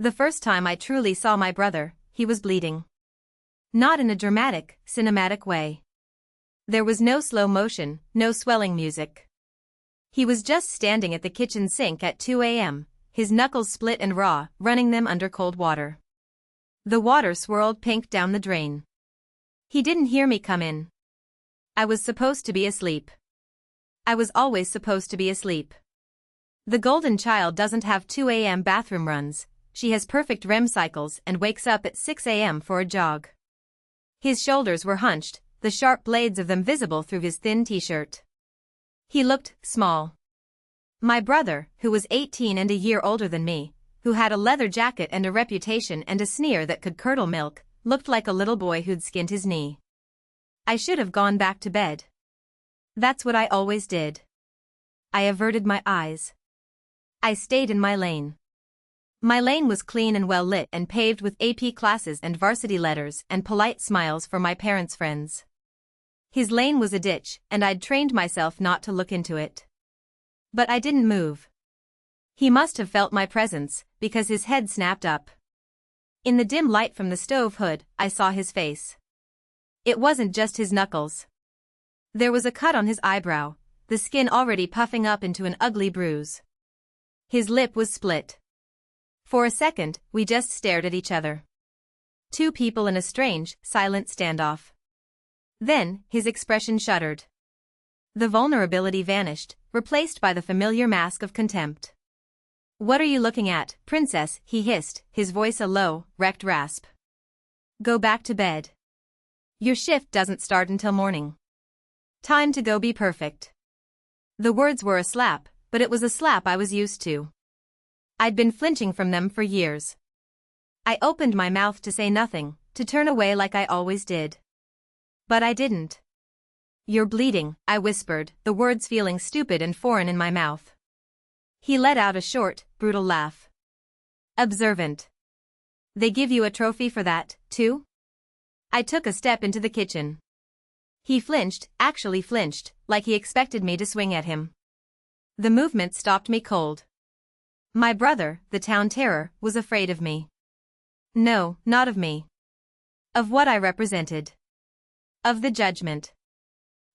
The first time I truly saw my brother, he was bleeding. Not in a dramatic, cinematic way. There was no slow motion, no swelling music. He was just standing at the kitchen sink at 2 a.m., his knuckles split and raw, running them under cold water. The water swirled pink down the drain. He didn't hear me come in. I was supposed to be asleep. I was always supposed to be asleep. The golden child doesn't have 2 a.m. bathroom runs, she has perfect REM cycles and wakes up at 6 a.m. for a jog. His shoulders were hunched, the sharp blades of them visible through his thin t-shirt. He looked small. My brother, who was 18 and a year older than me, who had a leather jacket and a reputation and a sneer that could curdle milk, looked like a little boy who'd skinned his knee. I should have gone back to bed. That's what I always did. I averted my eyes. I stayed in my lane. My lane was clean and well lit and paved with AP classes and varsity letters and polite smiles for my parents' friends. His lane was a ditch, and I'd trained myself not to look into it. But I didn't move. He must have felt my presence, because his head snapped up. In the dim light from the stove hood, I saw his face. It wasn't just his knuckles. There was a cut on his eyebrow, the skin already puffing up into an ugly bruise. His lip was split. For a second, we just stared at each other. Two people in a strange, silent standoff. Then, his expression shuddered. The vulnerability vanished, replaced by the familiar mask of contempt. "What are you looking at, princess?" he hissed, his voice a low, wrecked rasp. "Go back to bed. Your shift doesn't start until morning. Time to go be perfect." The words were a slap, but it was a slap I was used to. I'd been flinching from them for years. I opened my mouth to say nothing, to turn away like I always did. But I didn't. "You're bleeding," I whispered, the words feeling stupid and foreign in my mouth. He let out a short, brutal laugh. "Observant. They give you a trophy for that, too?" I took a step into the kitchen. He flinched, actually flinched, like he expected me to swing at him. The movement stopped me cold. My brother, the town terror, was afraid of me. No, not of me. Of what I represented. Of the judgment.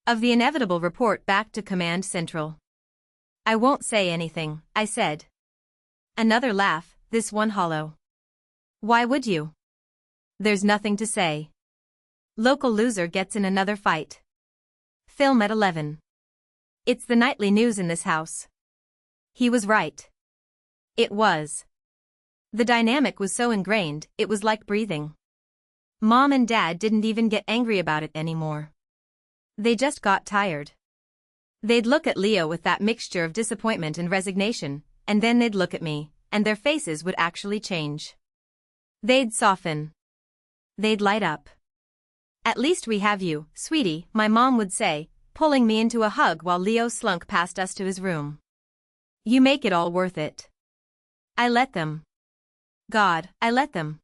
Of the inevitable report back to Command Central. "I won't say anything," I said. Another laugh, this one hollow. "Why would you? There's nothing to say. Local loser gets in another fight. Film at 11. It's the nightly news in this house." He was right. It was. The dynamic was so ingrained, it was like breathing. Mom and Dad didn't even get angry about it anymore. They just got tired. They'd look at Leo with that mixture of disappointment and resignation, and then they'd look at me, and their faces would actually change. They'd soften. They'd light up. "At least we have you, sweetie," my mom would say, pulling me into a hug while Leo slunk past us to his room. "You make it all worth it." I let them. God, I let them.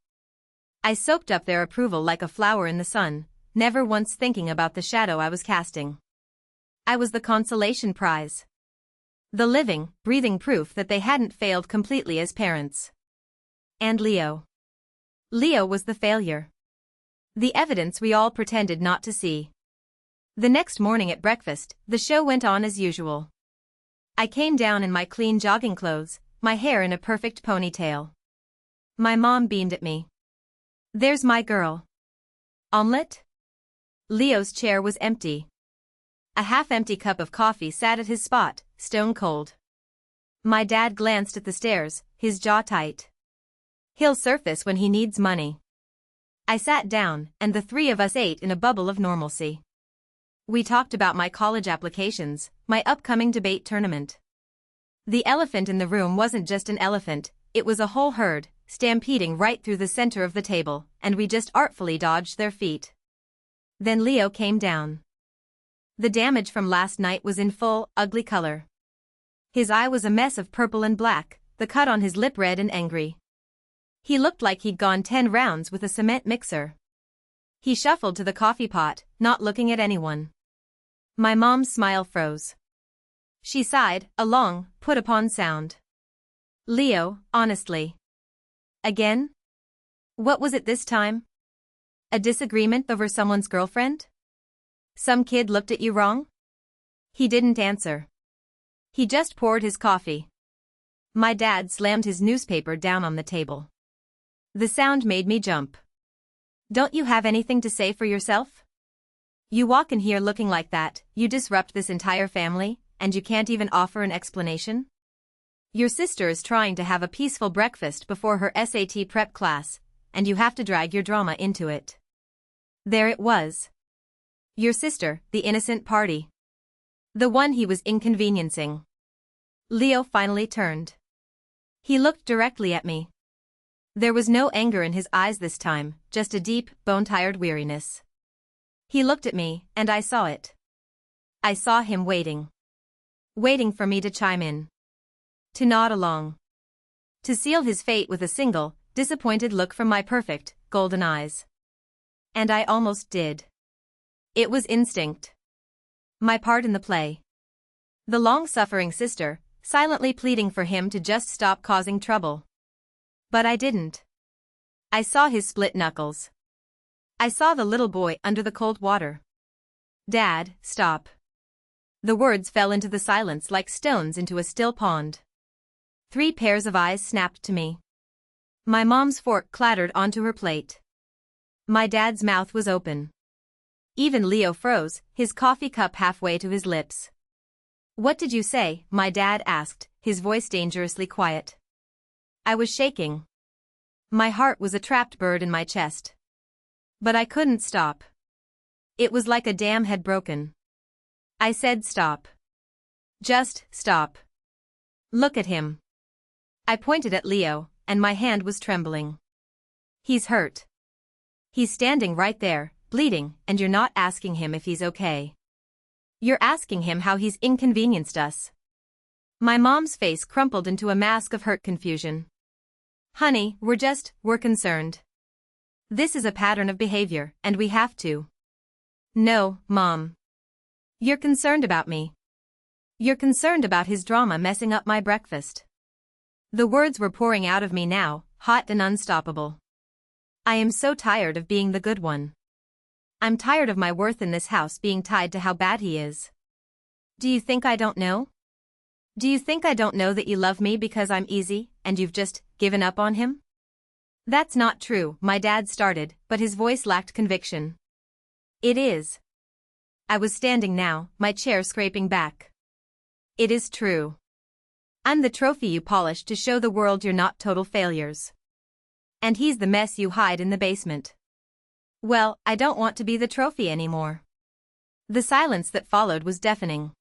I soaked up their approval like a flower in the sun, never once thinking about the shadow I was casting. I was the consolation prize. The living, breathing proof that they hadn't failed completely as parents. And Leo. Leo was the failure. The evidence we all pretended not to see. The next morning at breakfast, the show went on as usual. I came down in my clean jogging clothes, my hair in a perfect ponytail. My mom beamed at me. "There's my girl." "Omelette?" Leo's chair was empty. A half-empty cup of coffee sat at his spot, stone cold. My dad glanced at the stairs, his jaw tight. He'll surface when he needs money. I sat down, and the three of us ate in a bubble of normalcy. We talked about my college applications, my upcoming debate tournament. The elephant in the room wasn't just an elephant, it was a whole herd, stampeding right through the center of the table, and we just artfully dodged their feet. Then Leo came down. The damage from last night was in full, ugly color. His eye was a mess of purple and black, the cut on his lip red and angry. He looked like he'd gone 10 rounds with a cement mixer. He shuffled to the coffee pot, not looking at anyone. My mom's smile froze. She sighed, a long, put-upon sound. "Leo, honestly. Again? What was it this time? A disagreement over someone's girlfriend? Some kid looked at you wrong? He didn't answer. He just poured his coffee. My dad slammed his newspaper down on the table. The sound made me jump. Don't you have anything to say for yourself? You walk in here looking like that, you disrupt this entire family, and you can't even offer an explanation? Your sister is trying to have a peaceful breakfast before her SAT prep class, and you have to drag your drama into it. There it was. Your sister, the innocent party. The one he was inconveniencing. Leo finally turned. He looked directly at me. There was no anger in his eyes this time, just a deep, bone-tired weariness. He looked at me, and I saw it. I saw him waiting. Waiting for me to chime in. To nod along. To seal his fate with a single, disappointed look from my perfect, golden eyes. And I almost did. It was instinct. My part in the play. The long-suffering sister, silently pleading for him to just stop causing trouble. But I didn't. I saw his split knuckles. I saw the little boy under the cold water. Dad, stop. The words fell into the silence like stones into a still pond. 3 pairs of eyes snapped to me. My mom's fork clattered onto her plate. My dad's mouth was open. Even Leo froze, his coffee cup halfway to his lips. What did you say? My dad asked, his voice dangerously quiet. I was shaking. My heart was a trapped bird in my chest. But I couldn't stop. It was like a dam had broken. I said stop. Just stop. Look at him. I pointed at Leo, and my hand was trembling. He's hurt. He's standing right there, bleeding, and you're not asking him if he's okay. You're asking him how he's inconvenienced us. My mom's face crumpled into a mask of hurt confusion. Honey, we're concerned. This is a pattern of behavior, and we have to. No, Mom. You're concerned about me. You're concerned about his drama messing up my breakfast. The words were pouring out of me now, hot and unstoppable. I am so tired of being the good one. I'm tired of my worth in this house being tied to how bad he is. Do you think I don't know? Do you think I don't know that you love me because I'm easy, and you've just given up on him? That's not true, my dad started, but his voice lacked conviction. It is. I was standing now, my chair scraping back. It is true. I'm the trophy you polish to show the world you're not total failures. And he's the mess you hide in the basement. Well, I don't want to be the trophy anymore. The silence that followed was deafening.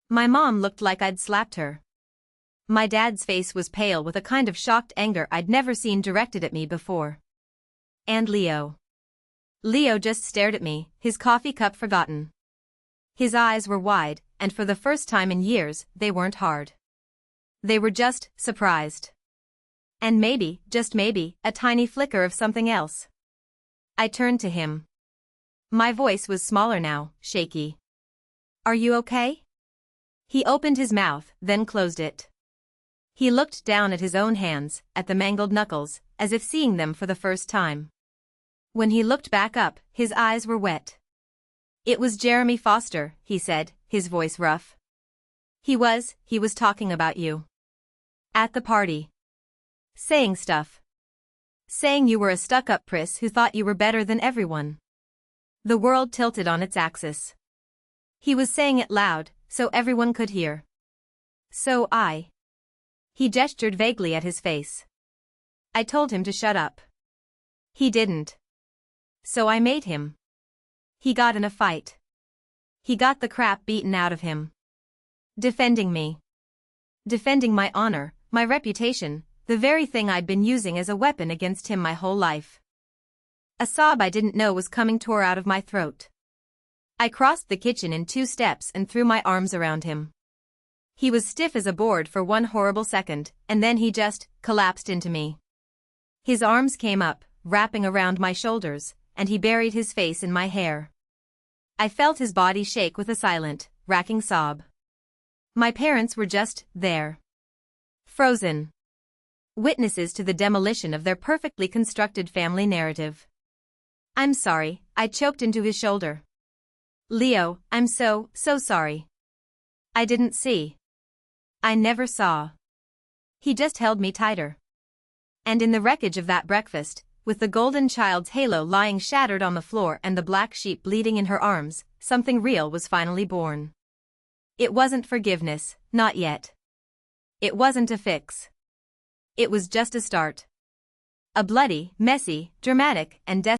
My mom looked like I'd slapped her. My dad's face was pale with a kind of shocked anger I'd never seen directed at me before. And Leo. Leo just stared at me, his coffee cup forgotten. His eyes were wide, and for the first time in years, they weren't hard. They were just surprised. And maybe, just maybe, a tiny flicker of something else. I turned to him. My voice was smaller now, shaky. Are you okay? He opened his mouth, then closed it. He looked down at his own hands, at the mangled knuckles, as if seeing them for the first time. When he looked back up, his eyes were wet. It was Jeremy Foster, he said, his voice rough. He was talking about you. At the party. Saying stuff. Saying you were a stuck-up priss who thought you were better than everyone. The world tilted on its axis. He was saying it loud, so everyone could hear. So He gestured vaguely at his face. I told him to shut up. He didn't. So I made him. He got in a fight. He got the crap beaten out of him. Defending me. Defending my honor, my reputation, the very thing I'd been using as a weapon against him my whole life. A sob I didn't know was coming tore out of my throat. I crossed the kitchen in 2 steps and threw my arms around him. He was stiff as a board for one horrible second, and then he just collapsed into me. His arms came up, wrapping around my shoulders, and he buried his face in my hair. I felt his body shake with a silent, racking sob. My parents were just there. Frozen. Witnesses to the demolition of their perfectly constructed family narrative. I'm sorry, I choked into his shoulder. Leo, I'm so sorry. I didn't see. I never saw. He just held me tighter. And in the wreckage of that breakfast, with the golden child's halo lying shattered on the floor and the black sheep bleeding in her arms, something real was finally born. It wasn't forgiveness, not yet. It wasn't a fix. It was just a start. A bloody, messy, dramatic, and